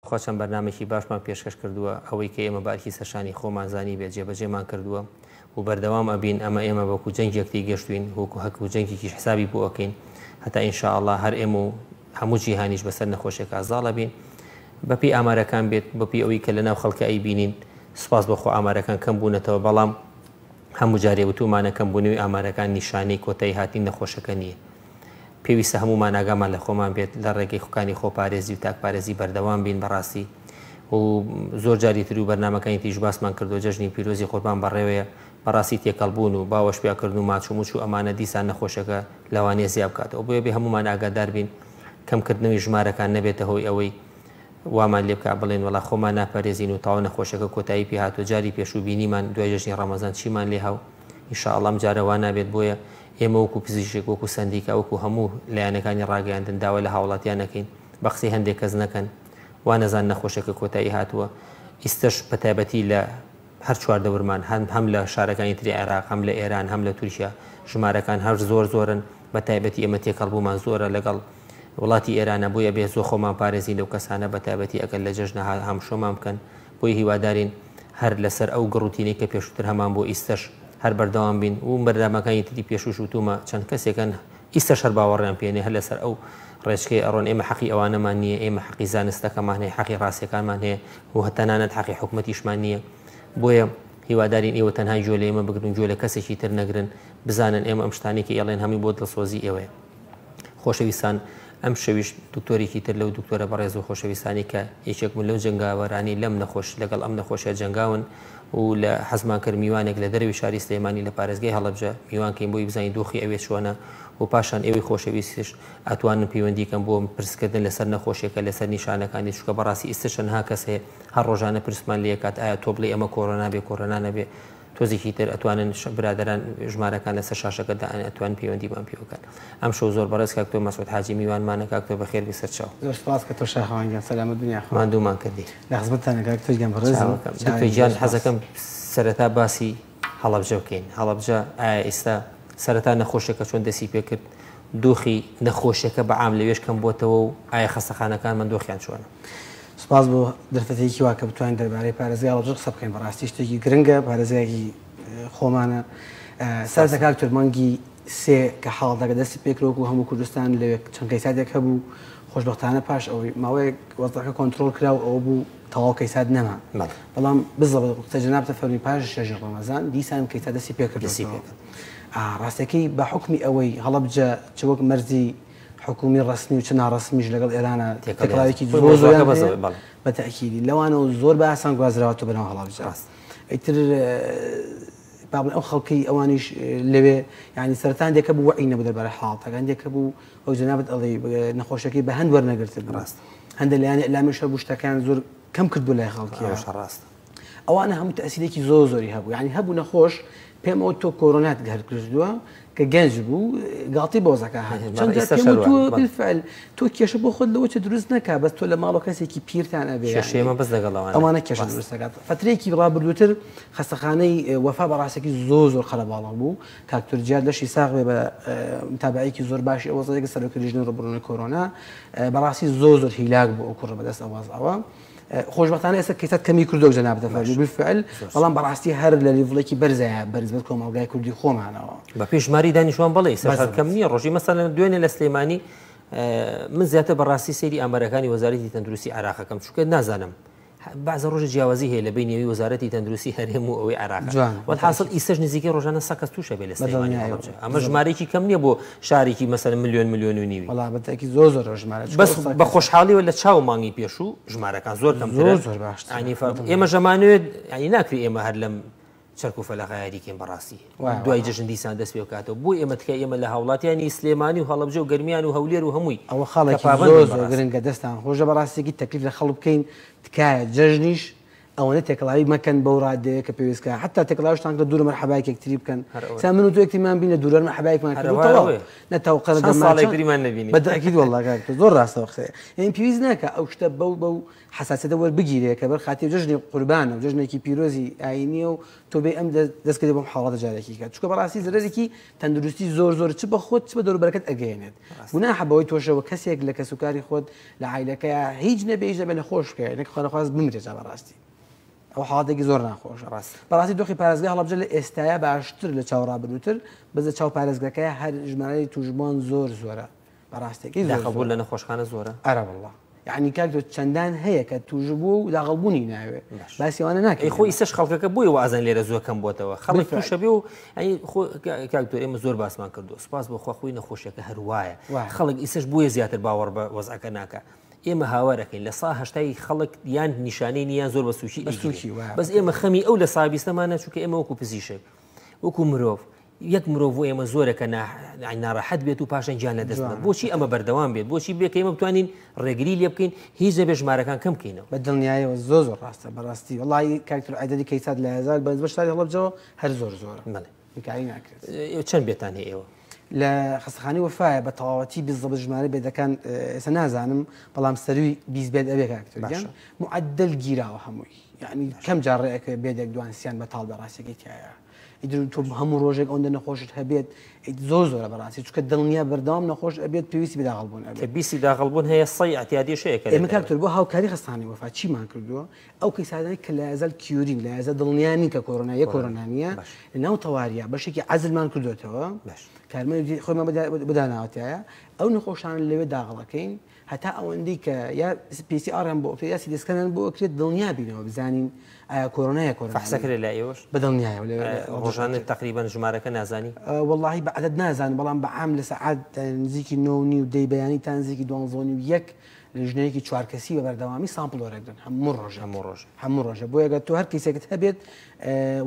خۆچەند بەرنامێکی باشمان پێشکەش کردووە ئەوەی کە ئێمە باکی سەرشانی خۆمانزانی بێت جێبەجێمان کردووە و بەردەوام ئەبین ئەمە ئێمە بەکو جەنگێکی گەشتوین وەکو هەکو جەنگێکی حسابی بۆ ئەەکەین هەتا ئینشاءالله هەر ئێمە و هەموو جیهانیش بەسەر نەخۆشێک ئازاڵە بین بەپی ئامارەکان بێت بەپی ئەوەی کە لەناو خەڵکە ئەی بینین سوپاس بەخۆ ئامارەکان کەم بوونەتەوە بەڵام هەموو جارێ وتومانە کەم بوونەوەی ئامارەکان نیشانەی کۆتایی هاتین نەخۆشەکە نییە پێویستە هەمومان ئاگامان لە خۆمان بێت لە ڕێگەی خوکانی خۆپارێزی و تاکپارێزی بەردەوام بین بەڕاستی و زۆر جاری تر و بەرنمەکانی تیژ باسمان کردو جەژنی پیرۆزی قوربان بەڕێوەیە بەڕاستی تێکەڵبوون و باوەش پیاکردن و ماچوموچ و ئەمانە دیسان نەخۆشەکە لەوانەیە زیاب بکاتەوە بۆیە بێ هەمومان ئاگادار بین کەمکردنەوەی ژمارەکان نەبێتە هۆی ئەوەی وامان لێ بکە بڵێن وڵا خۆمان ناپارێزین و تاوە نەخۆشەکە کۆتایی پێ هاتووە جاری پێشوو بینیمان دوای جەژنی ڕەمەزان چیمان لێ هاو ئینشاءالله ئەم جارە وا نابێت بۆیە ئێمە وەکو پزیشک وەکو سندیکا وەکو هەموو لایەنەکانی ڕاگەیاندن داوا لە هاوڵاتیان نەکەین بە قسەی هەندێک کەس نەکەن وا نەزان نەخۆشەکە کۆتایی هاتووە ئیستەش بەتایبەتی لە هەر چواردەورمان هەم لە شارەکانی تری عێراق هەم لە ئێران هەم لە تورکیا ژمارەکان هەر زۆرن بەتایبەتی ئێمە تێکەڵبوومان زۆرە لەگەڵ وڵاتی ئێرانە بۆیە بێ زۆر خۆمان پارێزین لەو کەسانە بەتایبەتی ئەگەر لە جەژنە هەم شۆمان بکەن بۆی هیوادارین هەر لەسەر ئەو گڕوتینەی کە پێشووتر هەمان بۆ ئیستەش هەر بەردەوام بین و بەردامەکانی تری پێشوش وتومە چەند کەسێکن ئیستەش هەر باوەڕیان پێێنێ هەر لەسەر ئەو ڕێچکەی ئەڕۆن ئێمە حەقی ئەوانەمان نییە ئێمە حەقی زانستەکەمان هەیە حەقی ڕاستیەکانمان هەیە و هەتەنانەت حەقی حکوومەتیشمان نییە بۆیە هیوادارین ئێوە تەنها جۆ لە ئێمە بگرن جۆ لە کەسێکی تر نەگرن بزانن ئێمە ئەم شتانێکی ئێڵێن هەمی بۆ دڵسۆزی ئێوەیە خۆشەویستان ئەم شەویش دکتۆرێکی تر لەو دکتۆرە بەڕێز و خۆشەویستانی کە یەکێکمون لەو جنگاوەرانی لەم نەخۆش لەگەڵ ئەم نەخۆشیە جنگاون و لە حەزمان کرد میوانێک لە دەروی شاری سلێمانی لە پارێزگای هەڵەبجە میوانکەین بۆی بزانین دۆخی ئەوێ چۆنە و پاشان ئێوەی خۆشەویستیش ئەتوانن پەیوەندیکەم بۆ پرسکردن لەسەر نەخۆشیەکە لەسەر نیشانەکانی چکە بەڕاستی ئیستشەنها کەس هەیە هەر ڕۆژانە پرسمان لێ کات ئایا تۆ بڵێ ئەمە کۆڕۆنا بێ کۆڕۆنا نەبێ تۆزێکی تر ئەتوانن برادران ژمارەکان لەسەر شاشەکەدا ئەتوان پەیوەندیمان پێوەکەن ئەم شەو زۆر بەڕێز کاکتۆ مەسعود حاجی میوانمانە کاکتۆ بەخێر بسەر چاو زۆر سپاس کە تۆ شاهاوانگیان سەلامەت دنیا ماندوومان کردی لە خزمەتتانە کاکتۆ گیان بەڕێز دکتۆر گیان حەزەکەم سەرەتا باسی هەڵەبجە بکەین هەڵەبجە ئایا ئێستا سەرەتا نەخۆشیەکە چۆن دەسی پێ کرد دۆخی نەخۆشیەکە بەعام لەوێش کەم بۆتەوە و ئایا خەستەخانەکانمان دۆخیان چۆنە سپاس بۆ دەرفەتێکی وا کە بتوانین دەربارەی پارێزگای هەڵەبجە قسە بکەین بەڕاستی شتێکی گرنگە پارێزگایەکی خۆمانە سەرەتا کاکتۆر مانگی سێ کە حاڵەکە دەستی پێکرۆک و هەموو کوردستان لەوێ چەند کەیسادێک هەبوو خۆشبەختانە پاش ئەوەی ماوەیەک وەزەکە کۆنتترۆل کرا و ئەوە بوو تەواو کەیساد نەما بەڵام بزڵ قسە جەنابتە فەرمی پاش شەژی ڕەمەزان دیسان کەیساد دەستی پێکرد ڕاستەکەی بە حکمی ئەوەی هەڵەبجە چ وەک مەرزی حکومی ڕسمی و چ ناڕسمیش لەگەڵ ئێرانە تێکەڵاوێکی زۆر بە تەئکیدی لەوانەوە زۆر بە ئاسان گوازراوەتەوە بەناو هەڵەبجە ئیتر بابن ئەو خەڵکی ئەوانیش لەوێ ینی سەرتان دێکە بوو وعی نەبوو دەربارەی حاڵەتەکان دێکە بوو ئەو جەنابەت ئەڵێ نەخۆشەکەی بە هەند وەرنەگرتن ڕاست هەندە لایەنە ئەعلامیش هەبوو شتەکان زۆر کەم کرد بوو لای خەڵکی ڕاست ئەوانە هەموو تەئسیرێکی زۆری هەبوو ینی هەبوو نەخۆش پێم ئەو تۆ کۆرۆنات هەر کردووە کە گەنج بوو گاڵتی بۆزەکە بالفعل تۆ کێشە بۆ خۆت لەوە چ دروست نەکا بەس تۆ لە ماڵەوە کەسێکی پیرتان ئەبێ شێمە بەس لەگەڵ ئەوانە کێشە دروست دەکات فترەیەکی ڕابردووتر خەستەخانەی وەفا بەڕاستێکی زۆر خەلەباڵە بوو کاکتۆر جیاد لەشی ساغ بێ بە متابعەیەکی زۆر باشی ئەوە زەدەگە سەرۆکردنی ڕوبڕوونی کۆرۆنا بەڕاستی زۆر هیلاک بوو ئەو کوڕە بەدەست ئەوە خۆشبەختانە ئێستا کەیساد کەمی کردو جەنابەتە فەرمی بالفعل بەڵام بەڕاستی هەر لە لیڤڵێکی بەرزایە بەرزبەت کۆمەڵگای کوردی خۆمانەوە بە پێشماری دانیشتوان بڵێ ئێستا کەم نییە ڕۆژی مەسەلەن دوێنێ لە سلێمانی من زیاتر بەڕاستی سەیری ئامارەکانی وەزارەتی تەندروستی عێراقەکەم چونکە نازانم بعضە ڕۆژە جیاوازی هەیە لە بینەوەی وەزارەتی تەندروستی هەرێم و ئەوەی عێراق وەحاصل ئیسەش نزیکەی ڕۆژانە 100 کەس تووشە بێ لە سلێمانی ئەمە ژمارەیەکی کەم نییە بۆ شارێکی مەسەلەن ملیۆن و نیوی وەڵا بەتەکی زۆر ژمارە بەس بە خۆشحاڵیەوە لە چاو مانگی پێشوو ژمارەکان زۆر کەمترە زۆر باش ئێمە ژەمانوێت ینی ناکری ئێمە هەر لەم چەرک و فەلەقە یاریکەین بەڕاستی دوای جەژن دیسان دەست پێ بکاتەوە بۆ ئێمە تکای ئێمە لە هاوڵاتیانی سلێمانی و هەڵەبجە و گەرمیان و هەولێر و هەمووی ئەوە خاڵێکی زۆر گرنگە دەستان خۆشە بەڕاستێکی تەکلیف لە خەڵ بکەین تکایە جەژنیش ئەوەنە تێکەڵاوی مەکەن بەو ڕادەیە کە پێویستکە حتا تێکڵاوشتان کە دوورە مەرحەبایەک یەکتری بکەن سا من و تۆ یەکتریمان بینە دوورە مەرحەبایەکمان کردەوە نەتاوقەرە ساڵێکتریمان نەبینی بەدەکیت وەڵڵا کاکتۆ زۆر ڕاستەوە قسەیە یعنی پێویست ناکە ئەو شتە بەو حساسیەتە وەربگیرێ کە بەر خاتی جژنی قوربانە و جژنێکی پیرۆزی ئاینیە و تۆ بێ ئەم دەستکرد بەم حاڵەتە جارێکی کات چونکە بەڕاستی زەرێکی تەندروستی زۆر چ بە خۆت چ بە دەوروبەرەکەت ئەگەیەنێت گوناحە بەوەی تۆشەوە کەسێک لە کەسوکاری خۆت لە عایلەکەیە هیچ نەبێ دەبێ نەخۆش بکە نەک خۆنەخواست بمرێت بەڕاستی ئەو حاڵاتێکی زۆر ناخۆشە بەڕاستی دۆخی پارێزگای هەڵەبجە لە ئێستایا باشتر لە چاوەڕابردووتر بەزە چاو پارێزگەکەیە هەر ژمارەی توژبوان زۆرە بەڕاستێکی داخەبوون لە نەخۆشخانە زۆرە ئەرە وەڵڵا یعنی کاکتۆ چەندان هەیە کە توژبوو و داغڵبوونی ناوێ باسیوانە ناکەی خۆی ئیسەش خەڵکەکە بووی وازان لێرە زۆر کەم بۆتەوە خەڵک تووشە بێ و کاکتۆ ئێمە زۆر باسمان کردو سپاس بۆ خۆی نەخۆشیەکە هەروایە خەڵک ئیسەش بووە زیاتر باوەڕ بە وەزعەکە ناکە ئێمە هاوارەکەین لە سا هەشتای خەڵک یان نیشانەی نیان زۆر بە سوچی بەس ئێمە خەمی ئەو لە سابیستەمانە چونکە ئێمە وەکو پزیشک وەکو مرۆڤ یەک مرۆڤ ئێمە زۆرەکە ناڕەحەت بێت و پاشان گیان لە دەستە بۆچی ئەمە بەردەوام بێت بۆچی بێکە ئێمە بتوانین ڕێگری لێ بکەین هیچ دەبێ ژمارەکان کەم بکەینەوە بە دڵنیایەوە زۆر ڕاستە بەڕاستی وڵی کاکتۆر عەدەدی کەیسات لە هەزار بەس بەشداری هەڵەبجەوە هەر زۆرە بکاری ناکرێت چەند بێتان هەیە ئێوە لە خەستەخانەی وەفایە بە تەواوەتی بیزەبە ژمارە بێدەکان ئێستا نازانم بەڵام سەروی بیست بێت ئەبێ کاکتۆر معدل گیراوە هەمووی یعنی کەم جارڕێەکە بێدێک دوانسییان بەتاڵ بەڕاستێکی تایە تۆ هەموو ڕۆژێک ئەوەندە نەخۆشت هەبێت زۆرە بەڕاستی چونکە دڵنیا بەردەوام نەخۆش ئەبێت پێویستی بەداغڵبوون ئەبێت بیستی داغڵبوون هەیە سەی ئەتیادیشەیەکە ئێمە کاکتۆر بۆ هاوکاری خەستانی وەفا چیمان کردووە ئەو کەیسادانی کە لە ئەزەل کیورین لە ئەزە دڵنیانی کە کۆرۆنایە کۆرۆنانیە لە ناو تەواریە بەشێکی عەزلمان کردوێتەوە کارمەی خۆیمان بداناوەتایە ئەو نەخۆشان لەوێ داغڵەکەین هەتا ئەوەندەی کە یا PCR بۆ ئۆکتێ یا سیدسکەنیان بۆ ئۆکرێت دڵنیا بینەوە بزانین ئایا کۆرۆنایە فەحسەکرێت لە ئێوەش بەدڵنیایە ڕۆژانە تقریبان ژمارەکە نازانی وەڵڵاهی بەعدەد نازانم بەڵام بەعام لە سەعات نزیکی 9 و دەی بەیانی تا نزیکی 12 لە ژنەیەکی 4 کەسی بە بەردەوامی سامپڵ وەرەگرن هەموو ڕۆژە بۆ یەگە تۆ هەر کەسێکت هەبێت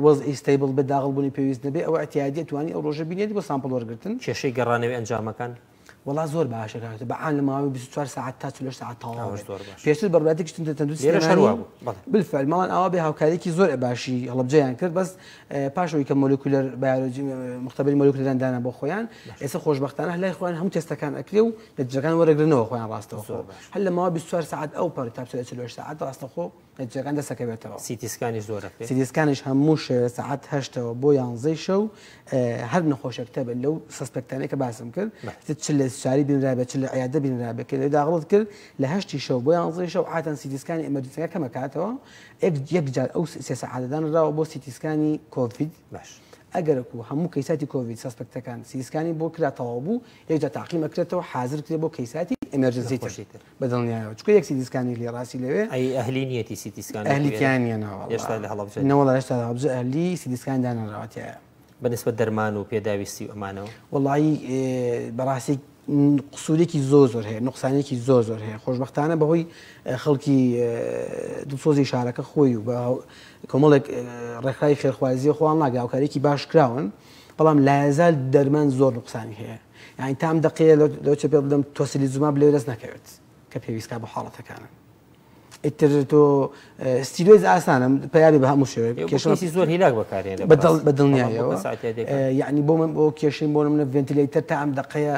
وەزعی ستەیبڵ بە داغڵبوونی پێویست نەبێ ئەوە ئەتیادیە توانی ئەو ڕۆژە بینێت بۆ سامپڵ وەرگرتن کێشەی گەڕانەوەی ئەنجامەکان وڵا زۆر باشەکە بەعام لە ماوەی 24 ساعت تا 40 ساعت تەواو پێشتر بەڕاتێکی تەندروستی بالفعل ماوان ئەوە بێ هاوکارێکی زۆر باشی هەڵبجەیان کرد بەس پاشەوەی کە مۆلکولەر بایۆلۆژی مختبەری مۆلکولەران دانا بۆ خۆیان ئێستا خۆشبەختانە لای خۆیان هەموو تێستەکان ئەکرێ و نەتیجەکان وەرەگرنەوە خۆیان ڕاستەوە هەر لە ماوە 24 ساعت ئەو پەر تا 40 ساعت ڕاستەخۆ نەتیجەکان دەسەکەوێتەوە سیتیسکانیش زۆرە سیتیسکانیش هەموو ساعت 8ەوە بۆ 11 شەو هەر نەخۆشەکتە بن لەو سەسپەکتانەی کە باسم کرد چ لە ساری بینرابێت چ لە عیادە بینرابێت کە لە داغڵت کرد لە 8 شەو بۆ 11 شەو عادەن سیتیسکانی ئەمەرجنسیەکە کەمەکاتەوە یەک جار ئەو سێ سەعاتدانراوە بۆ سیتیسکانی کۆڤید باش ئەگەرکو هەموو کەیساتی کۆڤید سەسپەکتەکان سیتیسکانی بۆ کراتەوە بوو یەکجار تاقیم ئەکرێتەوە حازر کرێ بۆ کەیساتی ئەمەرجنسی تر بەدڵنیایەوە چکە یەک سیتیسکانی لێ ڕاستی لەوێ ئەهلی نیەتی سیتیسکان ئەهلیتیانیانەوە هێشتا لە هەڵەبجە نەوەڵا هێشتا لە هەڵبجە ئەهلی سیتیسکان دانراوەتیایە بەنسبەت دەرمان و پێداویستی و ئەمانەوە وەڵایی بەڕاستی قسوورێکی زۆر هەیە نقصانێکی زۆر هەیە خۆشبەختانە بەهۆی خەڵکی دڵسۆزی شارەکە خۆی و بە کۆمەڵێک ڕێکخراوی خێرخوازی خۆیان لاگە هاوکارێکی باش کراون بەڵام لایەزال دەرمان زۆر نقصانی هەیە یعنی تام دقەیە لەوچە پێ بدەم تۆسیلیزوماب لێ دەست نەکەوێت کە پێویستکە بە حاڵەتەکانە ئیتر تۆ ستیرۆیز ئاسانم پێیابێ بە هەموو شێوەیە کێشەی زۆر هیلاک بەکارێنێت بەدڵنیایەوە یعنی بۆ کێشەی بۆ منە ڤێنتیلەیتەر تا ئەم دقەیە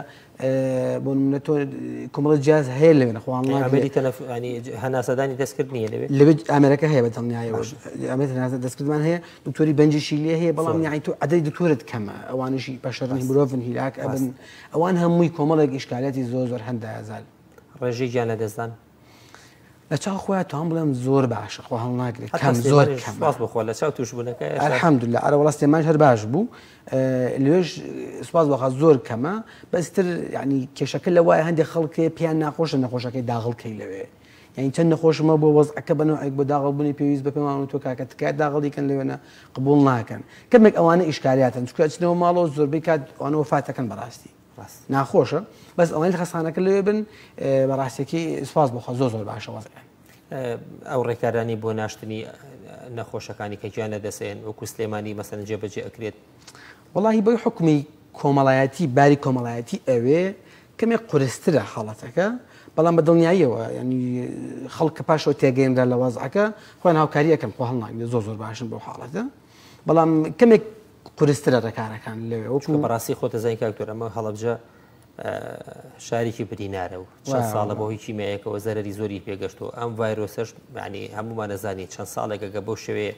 بۆ منە تۆ کۆمەڵە جیاز هەیە لەوێ نەخواڵ هەناسەدانی دەستکرد نیە لەوێ ئامێرەکە هەیە بەدڵنیایەوە ئەمێت دەستکردمان هەیە دکتۆری بەنجشی لێ هەیە بەڵام یعنی تۆ عەدەی دکتۆرت کەمە ئەوانشی بەشەڕنی مرۆڤن هیلاک ئەبن ئەوان هەمووی کۆمەڵێک ئیشکالاتی زۆر هەندە ئازال ڕێژەی گیان لە دەستدان لە چاو خۆیان توان بڵێم زۆر باشە خۆ هەڵ ناگرێت کەم زۆر کەم بخۆ لە چاو توشبوونەکە الحەمدولله ئەرە وەڵا سلێمانش هەر باش بوو لێش سوپاس بەخوا زۆر کەمە بەستر یعنی کێشەکە لە وایە هەندێک خەڵکێ پێیان ناخۆشە نەخۆشەکەی داغڵکەی لەوێ یعنی چەند نەخۆشمە بۆ وەزعەکە بنەوەیەک بۆ داغڵبوونی پێویست بە پێمان و تۆ کاکە تکات داغڵیکەن لەوێنە قبول ناکەن کەمێک ئەوانە ئیشکاریاتن چکە ئەچنەوە ماڵەوە زۆربەی کات ئەوانە وفاتەکەن بەڕاستی ناخۆشە بەس ئەوانەی خەستانەکە لەوێ بن بەڕاستیەکەی سوپاس بەخوا زۆر باشە وەزعیان ئەو ڕێکارانی بۆ ناشتنی نەخۆشەکانی کە گیان لە دەسێن وەکو سلێمانی مەسەن جێبەجێ ئەکرێت وەڵاهی بۆی حکمی کۆمەڵایەتی باری کۆمەڵایەتی ئەوێ کەمێک قورسترە حاڵەتەکە بەڵام بە دڵنیاییەوە ینی خەڵک کە پاشەوە تێگەیەنرا لە وەزعەکە خۆیان هاوکاری یەکەم خۆ هەڵناگرێت زۆر باشن بۆ حاڵەتە بەڵام کەمێک قورسترە ڕێکارەکان لەوێ وەکو بەڕاستی خۆتە زانین کاکتۆر ئەمە هەڵەبجە شارێکی برینارە و چەند ساڵە بۆ هیچ کیمیایەکەوە زەرەری زۆری پێگەشتەوە ئەم ڤایرۆسەش ینی هەمومان نەزانین چەند ساڵێکەکە بۆ شێوێ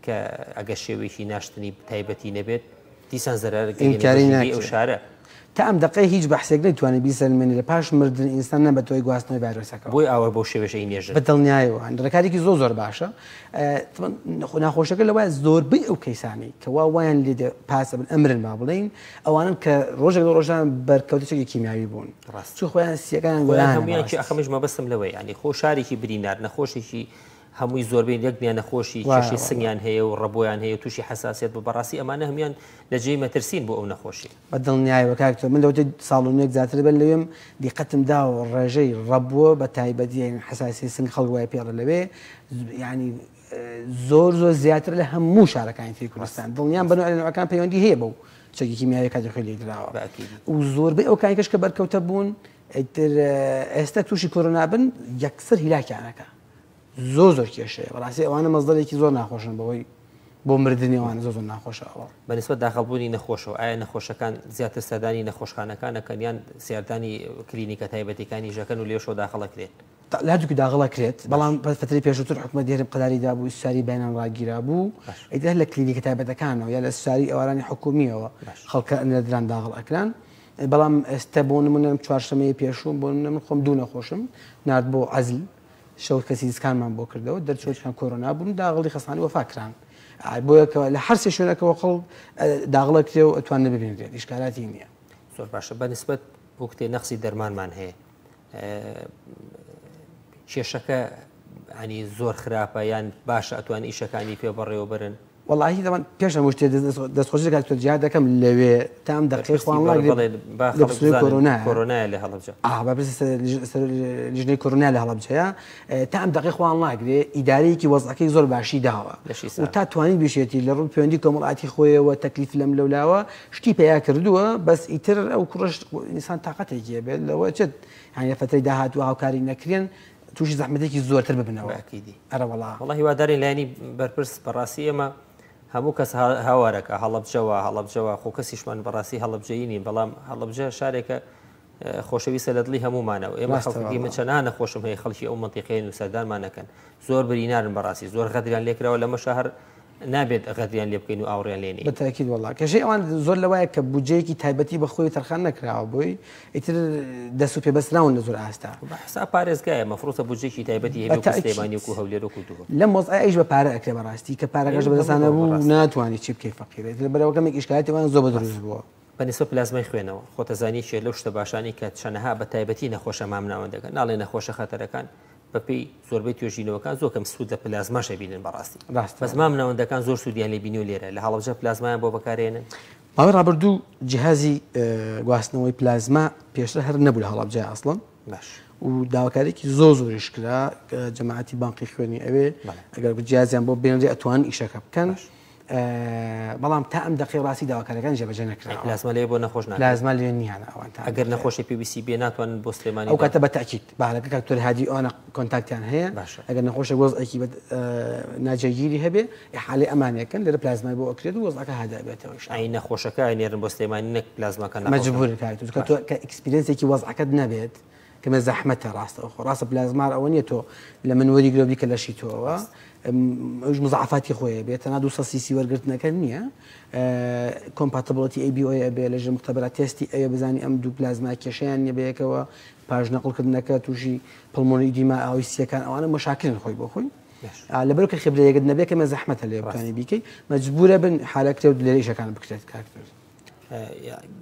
کە ئەگە شێوەیەکی ناشتنی تایبەتی نەبێت دیسان زەرەرگەی ئەو شارە تا ئەم دقی هیچ بەحسێک نەیتوانێت بیسەلمێنێت لە پاش مردن ئینسان نە بە تۆی گواستنەوەی ڤایرۆسەکە بۆی ئاوە بۆ شێوەشەی نێژە بە دڵنیایەوە ڕێکارێکی زۆر باشە ناخۆشەکە لەوای زۆربەی ئەو کەیسانی کە وا وایان لێ پاسە بن ئەمرن با بڵین ئەوانن کە ڕۆژێک ڕۆژان بەرکەوتێکی کیمیاوی بوون چ خۆیان سیەکان هەمویان ئەخەمش مەبەستم لەوەی ینی خۆ شارێکی برینار نەخۆشێکی هەمووی زۆربەی یەکمیان نەخۆشی کێشی سنگیان هەیە و ڕەبۆیان هەیە تووشی حساسیت بە بەڕاستی ئەمانە هەمیان لە جێی مەترسین بۆ ئەو نەخۆشی بە دڵنیایەوە کاکتۆر من لەوتە ساڵونێک زیاتر بێت لەوێم دیقەتم دا و ڕێژەی ڕەبووە بە تایبەتی حساسی سنگ خەڵک وای پێڕە لەوێ ینی زۆر زیاتر لە هەموو شارەکانی تری کوردستان دڵنیان بەنەوەکان پەیوەندی هەیە بەو چەکی کیمیاوی کاتی خۆی لێدراوە و زۆربەی ئەو کانیکەش کە بەرکەوتە بوون ئێستا تووشی کۆرۆنا بن یەکسەر هیلاکیانەکە زۆر کێشەیە بەڕاستی ئەوانە مەزدەرێکی زۆر ناخۆشن بەوەی بۆ مردنی ئەوانە زۆر ناخۆشەوە بەنسبەت داخەڵبوونی نەخۆشەوە ئایا نەخۆشەکان زیاتر سەردانی نەخۆشخانەکانەکەن یان سێردانی کلینیکە تایبەتیەکانی ژەکەن و لێشەوە داخەڵەکرێت لادووکی داغڵەکرێت بەڵام فترەی پێشووتر حکومەت دیێرە قەداریدا بوو ساری بەیان ڕاگیرا بوو ئیتر لە کلینیکە تایبەتەکانەوە یا لە ساری ئەوارانی حکومیەوە خەڵکە نەدران داغڵ ئەکران بەڵام ئێستا بۆ نمونە چوارشەمەی پێشوو بۆ من خۆم دوو نەخۆشم نرد بۆ عەزل شەوت کەسی دیسکانمان بۆ کردەوە دەرچۆچیان کۆرۆنا بوون داغڵی خەسانی وەفاکران بۆیەکەوە لە هەر سێ شوێنەکەەوە خەڵک داغڵە کرێ و ئەتوان نەببینرێت ئیشکاراتی نییە زۆر باشە بەنسبەت بۆ کتێ نەخسی دەرمانمان هەیە کێشەکە ینی زۆر خراپە یان باشە ئەتوان ئیشەکانی پێ بەڕێوە برن وڵی دەوان پێشە مشتێ دەستخۆشی کاتۆ جیاد دەکەم لەوێ تام دەقی کۆرۆنای لە هەڵبجە لیژنەی کۆرۆنا لە هەڵبجەیە تام دەقی خوان لاگرێ ئیدارەیەکی وەزعەکەی زۆر باشی داوە و تا توانین بشێتی لە ڕوو پەیوەندی کۆمەڵاتی خۆیەوە تەکلیف لەم لەولاوە شتی پێیا کردووە بەس ئیتر ئەو کوڕش ئینسان تااقەتێکی بێت لەوە چێت هەیە فترەی داهاتوە هاوکاری نەکرێن تووشی زەحمەتێکی زۆرتر ببنەوە ئەرە وڵا هیوادارین لایانی بەرپرس بەڕاستی ئێمە هەموو کەس هاوارەکە هەڵبجەوە خۆ کەسیشمان بەڕاستی هەڵبجەیینی بەڵام هەڵبجە شارێکە خۆشەویستە لە دڵی هەمومانەوە ئێمە خەڵکی چەنان نەخۆشم هەیە خەڵکی ئەو منتیقەیە و سەردانمانەکەن زۆر برینارن بەڕاستی زۆر غەدریان لێکراوە لەمە شەهر نابێت غەدریان لێ بکەین و ئاوڕیان لێنی بەتاکید وڵا کەژەی ئەوان زۆر لەوایە کە بودجەیەکی تایبەتی بە خۆی تەرخان نەکراوە بۆی ئیتر دەست و پێبەستراون لە زۆر ئاستا حساب پارێزگایە مەفرۆتە بودجێکی تایبەتی هەیە و هەولێر و کولتور لەم مۆزای ئەیش بە پارە ئەکرێ بەڕاستی کە پارەکەش بەدەستانە بوو ناتوانانی چی بکەی فەقیرێت لە بەرەوەکەمێک ئیشکاتیوان زۆر بەدروست بووە بەنسبە پلازمای خوێنەوە خۆتەزانی شێ لەو شتە باشانی کە چەنەها بە تایبەتی نەخۆشە مامناوەن دەکەن ناڵێ نەخۆشە خەتەرەکان بەپێی زۆربەی توێژینەوەکان زۆر کەم سوود لە پلازماشە بینن بەڕاستی بەس مامناوەندەکان زۆر سوودیان لێ بینی و لێرە لە هەڵبجە پلازمایان بۆ بەکارێنن ماوەی ڕابردوو جیهازی گواستنەوەی پلازما پێشتر هەر نەبوو لە هەڵبجە ئەسڵن و داواکارێکی زۆریش کرا جەماعەتی بانقی خوێنی ئەوێ ئەگەر جیازیان بۆ بێنرێ ئەتوان ئیشەکە بکەن بەڵام تا ئەم دقی ڕاستی داواکارەکان جێبەجێ نەکراوە پلازما لێ بۆ نەخۆش پلازما لێ نیانە ئەوان ئەگەر نەخۆشی PVC بێ ناتوانن بۆ سلێمانی ئەو کاتە بەتاکید باڵەکە کاکتۆر هادی ئەوانە کۆنتاکتیان هەیە ئەگەر نەخۆشە وەزعێکی ناجێگیری هەبێ حاڵی ئەمانەکەن لێرە پلازمای بۆ ئەکرێت و وەزعەکە هادا بێتەوە ئەی نەخۆشەکە نێرن بۆ سلێمانی نەک پلازماکە مەجبور کە ئەکسپریەنسێکی وەزعەکەت نەبێت کەمە زەحمەتە ڕاستە پلازمار ئەوە نیە تۆ لە منوەری گرۆبی کە لەشی تۆەوە مزعفاتی خۆیە بێت تەنها 200 cc وەرگرتنەکە نییە کۆمپاتبڵەتی ABO ئەبێ لەژێر مختبەرات تێستی ئەوێ بزانانی ئەم دوو پلازما کێشەیان نیە بەیەکەوە پاش نەقڵکردنەکە تووشی پڵمۆنی دیما ئاویستیەکان ئەوانە مەشاکلن خۆی بۆ خۆی لەبەر کە خبرەیەکت نەبێت کەمە زەحمەتە لێ بکانی بیکەی مەجبورە بن حالەکرێ و لێرەیشەکان بکرێت کاکتۆر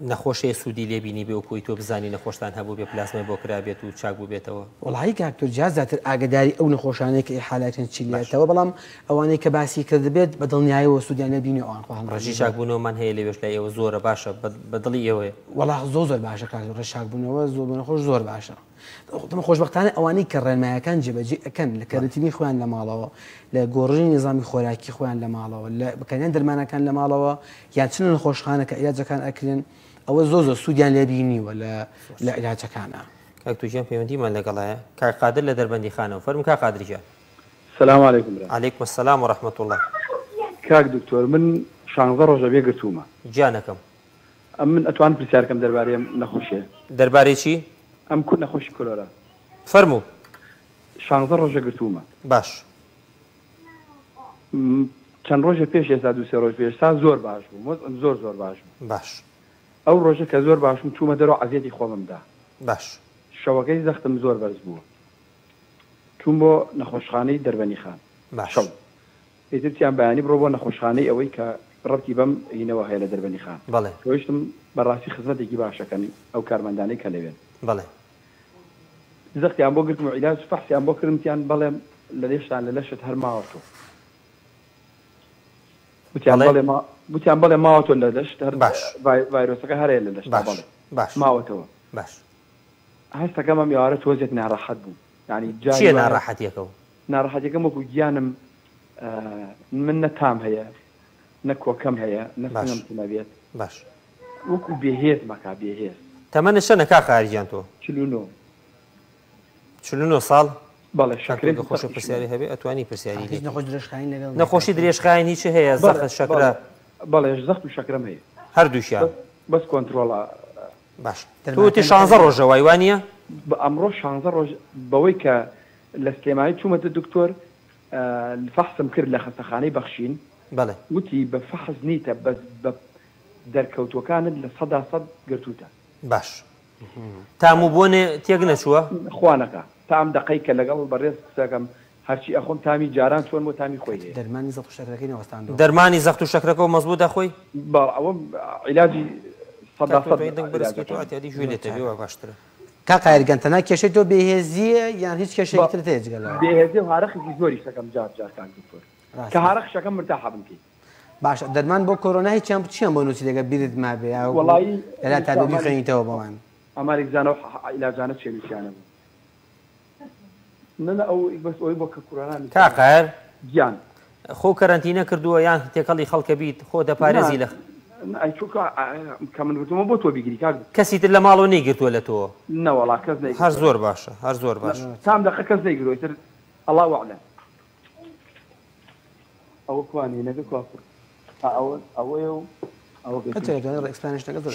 نەخۆشی سوودی لێبینی بێ و کۆی تۆ بزانی نەخۆشتان هەبوو بێ پلاسمای بۆ کرابێت و چاک بوو بێتەوە وڵی کاکتۆر جیازاتر ئاگداری ئەو نەخۆشانەیە کە حالاتێن چی لێتەوە بەڵام ئەوانەی کە باسی کرد بێت بە دڵنیایەوە سوودیان لێبینی ئەوان ڕژی چاکبوونەوەمان هەیە لێوێش لە ئێوە زۆرە باشە بە دڵی ئێوەیە وڵا زۆر باشە کاکتۆر ڕێژ چاکبوونەوە زۆر بنەخۆش زۆر باشە خۆشبەختانە ئەوانەی کە ڕێنمایەکان جێبەجێ ئەەکەن لە کەرتنی خۆیان لە ماڵەوە لە گۆڕژی نظامی خۆراکی خۆیان لە ماڵەوە لە بکەنیان دەرمانەکان لە ماڵەوە یان چنە نەخۆشخانە کە عیلاجەکان ئەکرێن ئەوە زۆ سوودیان لێبینیوە لە علاجەکانە. کاکتوژیان پەیوەندیمان لەگەڵایە کاک قادر لە دەربەندی خانەوە فەرموو کاک قادرجان. سلام علیکم. علیکم السلام و رحمة الله. کاک دکتۆر من 16 ڕۆژە بێگرتوومە. گیانەکەم من ئەتوان پرسیارکەم دەربارەی نەخۆشیە. دەربارەی چی؟ ئەم کورد نەخۆشی کۆلۆرا. فەرموو. 16 ڕۆژە گرتوومە. باش. چەند ڕۆژە پێش ئێستا 2-3 ڕۆژ پێش تا زۆر باش بوو زۆر باش بوو. باش. ئەو ڕۆژە کە زۆر باشم چوومە دەرەوە عەزیەتی خۆممدا. باش. شەوەکەی زەختم زۆر بەرز بووە. چوون بۆ نەخۆشخانەی دەربەنی خان. باش. ئیترچیان بەیانی بڕۆ بۆ نەخۆشخانەی ئەوەی کە ڕەتی بەم هینەوە هەیە لە دەربەنی خان. بەڵێ. ڕۆیشتم بەڕاستی خزمەتێکی باشەکەنی ئەو کارمەندانەی کە لەوێن. بەڵێ. زەختیان بۆ گرتم و عیلاج فەحسیان بۆ کردمتیان بەڵێم لە لێشتان لە لەشت هەر ماوەتەوە. بوتیان بەڵێ ماوەتۆ لە لەشت هەر ڤایرۆسەکە هەرەیە لە لەشت بەڵێ. باش. ماوەتەوە. باش. هەستەکەم ئەم یاوارە تۆزێک ناڕەحەت بوو. یعنی چییە ناڕەحەتیەکەوە؟ ناڕەحەتیەکەم وەکو گیانم من نە تام هەیە نە کۆکەم هەیە نەفەنم نەبێت. باش. وەکو بێهێز مەکا بێهێز. تەمەنە چەندە کاک قادرجان تۆ؟ 49 ساڵ؟ بەڵێ شەکرێک خۆشە پرسیاری هەبێ ئەتوانی پرسیاری لێ. نەخۆش درێژخایین لەگەڵ نەخۆشی درێژخایین هیچ هەیە زەخت شەکرە؟ بەڵێ زەخت و شەکرەم هەیە. هەردووشیان؟ بەس کۆنتڕۆڵە. باش. توتی 16 ڕۆژە وای وانە؟ ئەمڕۆ 16 ڕۆژ بەوەی کە لە سلێمانی چوومەتە دکتۆر فەحسم کرد لە خەستەخانەی بەخشین. بەڵێ. وتی بە فەحز نیتە بە دەرکەوتوەکانت لە 100% گرتووتە. باش. تاموبوونێ تێک نەچووە؟ خوانەکە تام دقەی کە لەگەڵ بەڕێز قسەکەم هەرچی ئەخۆم تامی جاران چۆن بۆ تامی خۆی هەیە. دەرمانی زەخت و شەکرەکەی نەوەستاندەوە. دەرمانی زەخت و شەکرەکە و مەزبوط دەخۆی؟ ئەوە عیلاجی 100% ژوێ لێتە بێ باشترە. کاک قادرجان تەنها کێشەی تۆ بێهێزیە یان هیچ کێشێکی تر هەیە جگەلەوە؟ بێهێزی و هارەخێکی زۆری شەکەم جار کاک دکتۆر کە هارەخشەکەم مرتاحە بم پێی. باش دەرمان بۆ کۆرۆنا هیچیان چیان بۆ نووسی دەگە بیرت ما بێ وەڵی لەلا تابێبی خوێنیتەوە بەوان ئەمارێکزانە و عیلاجانە چێویسیانە بوو. نە ئەو بەس ئەوی بۆ کە کوڕانانی کاقەر گیان خۆ کەرەنتینە کردووە یان تێکەڵی خەڵکە بیت خۆ دەپارێزی لە ئەیچووکە کە من گوتمە بۆ تۆ بیگری کاک کەسی تر لە ماڵەوە نەیگرتووە لە تۆ؟ نەوەڵا کەس هەر زۆر باشە هەر زۆر باش تام دقە کەس نەیگرۆی تر ئەڵڵاهو ئەعلەم. ئەوە کوانی نەگە کوافر ئەوەیە و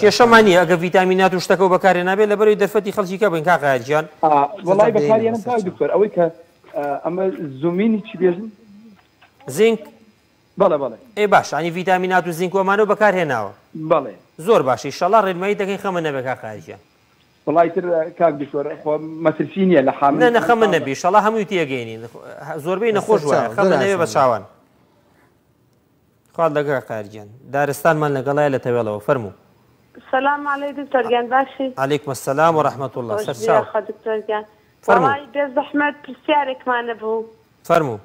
کێشەمانی ئەگە ڤیتامینات و شتەکە و بەکارێ نابێت لە بەرەوەی دەرفەتی خەڵکیکە بن کاک قادرجان. وەڵای بەکارێنم کاک دکتۆر ئەوەی کە ئەمە زومینی چی بێژن؟ زینک؟ بەڵێ بەڵێ. ئێ باش ئەنی ڤیتامینات و زینک وەمانە بەکارهێناوە؟ بەڵێ. زۆر باشی ئینشەڵڵا ڕێنمایی دەکەین خەمە نەبێ کاک قادرجان. وڵای تر کاک دکتۆر خۆ مەترسی نییە لە حامل نە خەمە نەبی ئینشەڵڵا هەمووی تێگەینین زۆربەی نەخۆش وایە خەمە نەبێ بە چاوان. خواد لەگە قادرجان دارستانمان لەگەڵایە لە تەوێڵەوە فەرموو. سلام علیکم دکتۆرگیان باشی؟ علیکم السلام و رحمة الله سەرچاو. دکتۆرگیان فەرموو. وەڵای بێ زەحمەت پرسیارێکمانە بوو. فەرموو.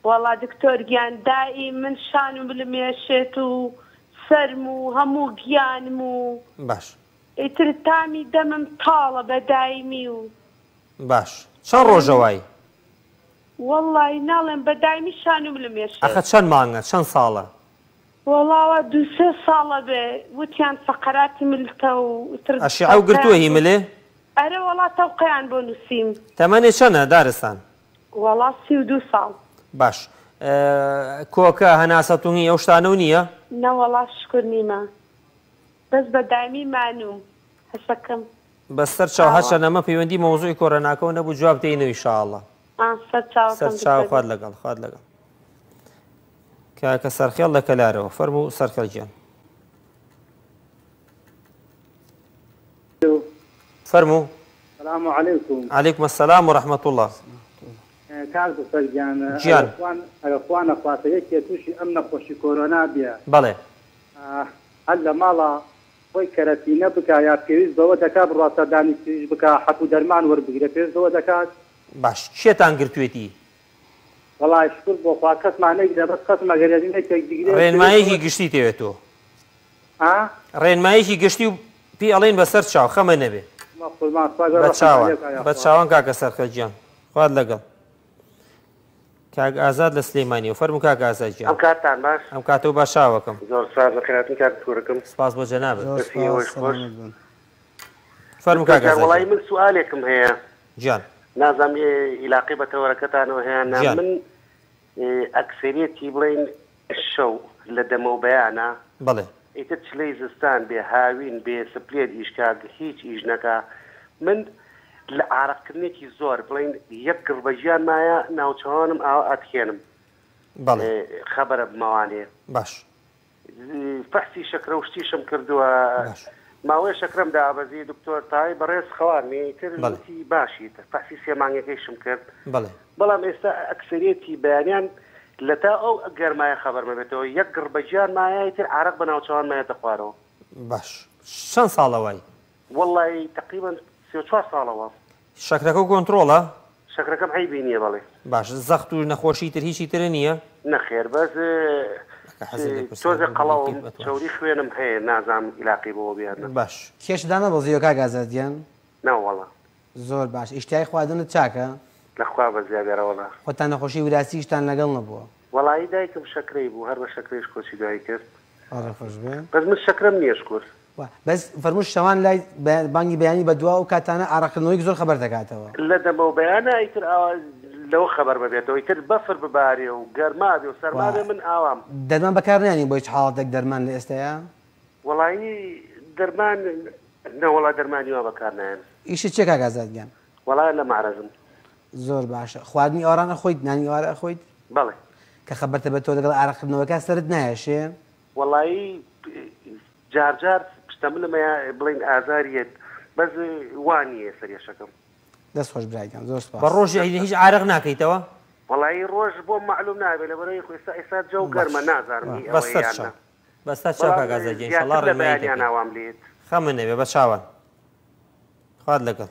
وەڵا دکتۆرگیان دائی من شانم لمێشێت و سەرم و هەموو گیانم و باش. ئیتر تامی دەمم تاڵە بە دایمی و باش. چەند ڕۆژە وای؟ وەڵی ناڵێم بە دایمی شانم لمێشێت. ئەخە چەند مانگە چەند ساڵە؟ وەڵاوە 2-3 ساڵە بێ وتیان فەقەراتی ملتە و ئەشیعە و گرتووە هیملێ؟ ئەرە وەڵا تەوقەیان بۆ نووسیم. تەمەنێ چەندە دارستان؟ وەڵا 32 ساڵ. باش. کۆکە هەناسەتونی ئەو شتانە نییە؟ نەوەڵا شکر نیمە بەس بە دایمی مانوم هەسەکەم بەسەر چاو هەچە نەمە پەیوەندی مەوزوعی کۆرۆناکەەوە نەبوو جواب دێنەوە ئینشاءڵڵا. سەر چاو خوارد لەگەڵ خوارد لەگەڵ کاکە سەرخێڵ لە کەلارەوە فەرموو سەرخێڵگیان. فەرموو. السلام عليكم. عليكم السلام ورحمة الله. کاک دکتۆرگیان گیان ئەگە خوا نەخواتە یەکێ تووشی ئەم نەخۆشی کۆرۆنا بێ بەڵێ هەر لە ماڵە خۆی کەرەتینە بکە یا پێویست بەوە دەکات بڕاتە دانی پێویست بکە حەکو دەرمان وەربگرێ پێویست بەوە دەکات. باش چێتان گرتوێتی؟ وەڵای شکر بۆ خوا کەسمان نەیگرێ بەس کەس مەگەرێنێکێک دیگرێ ڕێنمایەکی گشتی تەوێتەوە ڕێنمایەکی گشتی و پێی ئەڵێن بەسەر چاو خەمە نەبێ بە چاوان کاکە سەرخەلگیان خوارد لەگەڵ. کاک ئازاد لە سلەیمانیەوە فەرموو کاک ئازاد ئەم کاتتان باش ئەم کاتەوە باشاوەکەم زۆر سپاس بە خێراتن کاک دکتۆرەکەم سپاس بۆ جەنابەت خۆش فەرموو کاک ئازاد وڵی من سوالێکم هەیە گیان نازانم عیلاقی بە تەوەرەکەتانەوە هەیە من ئەکسەریەتی بڵین شەو لە دەمە و بەیانە بەڵێ ئیتر چلەی زستان بێ هاوین بێ سپلێت ئیشکا هیچ ئیش نەکا من لە ئارەقکردنێکی زۆر بڵین یەک گڕبەژیان مایە ناوچەوانم ئاوا ئەتخێنم بەڵێ خەبەرە بمەوانێ باش فەحسی شەکرە و شتیشم کردووە ماوەی شەکرم دابەزی دکتۆر تای بەڕێز خەوانمی ترتی باشیت فەحسی سێمانگەکەیشم کرد بەڵێ بەڵام ئێستا ئەکسەریەتی بەیانیان لە تا ئەو گەرمایە خەبەرمە بێتەوە یەک گڕبەجیان مایەتر عرق بە ناوچەوان مایەتە خوارەوە باش چەند ساڵەوەی وەڵی تقریبا 34 ساڵەوە شەکرەکە و کۆنتڕۆڵە شەکرەکەم عیبی نییە بەڵێ باش زەخت و نەخۆشی تر هیچی ترە نییە نەخێر بەس تۆزە قەڵاوم چوری خوێنم هەیە نازانم عیلاقی بۆ بێنە باش کێشدانە بەزیۆ کاک ئازادیان ناوەڵە زۆر باش ئیشتیای خواردنت چاکە لەخوا بە زیادێرەوەڵە خۆتان نەخۆشی وراستیشتان لەگەڵ نەبووە وەڵی دایکم شەکرەی بوو هەر بە شەکرێش کۆچی دوایی کرد خۆش بێ بەس من شەکرم نییە شکر بەس فەرمووش شەوان لای بانگی بەیانی بە دوا و کاتانە ئاڕاکردنەوەی زۆر خەبەر دەکاتەوە لە دەمە و بەیانە ئیتر لەوە خەبەر ببێتەوە ئیتر بەفر ببارێ و گەرمابێ و سەرمابێ من ئاوام دەرمان بەکارنیانی بۆی حاڵاتێک دەرمان لە ئێستایا وەڵی دەرمان نەوەڵا دەرمانی وا بەکارنیان ئیشت چێ کاک ئازادگیان وەڵای لە مارەزم زۆر باشە خواردنی ئۆرانە خۆیت نانی ئێوارە ئەخۆیت بەڵێ کە خەبەرتە بە تۆ لەگەڵ ئاڕاکردنەوەکە سەرت نایەشێ وەڵی جارجار پشتەملمە بڵین ئازاریت بەس وانیە سەریەشەکەم دەست خۆش برایگەم زۆر سپاس بە ڕۆژی هیچ عارق ناکەیتەوە وەڵی ڕۆژ بۆ معلوم نابێت لە بەرەی ئێستا جە و گەرمە نازانمی بەستا چاو کاک ئازادگیان ئینشاڵڵا ڕێنماییان ناوام لێت خەمە نەبێ بە چاوان خوارد لەگەڵ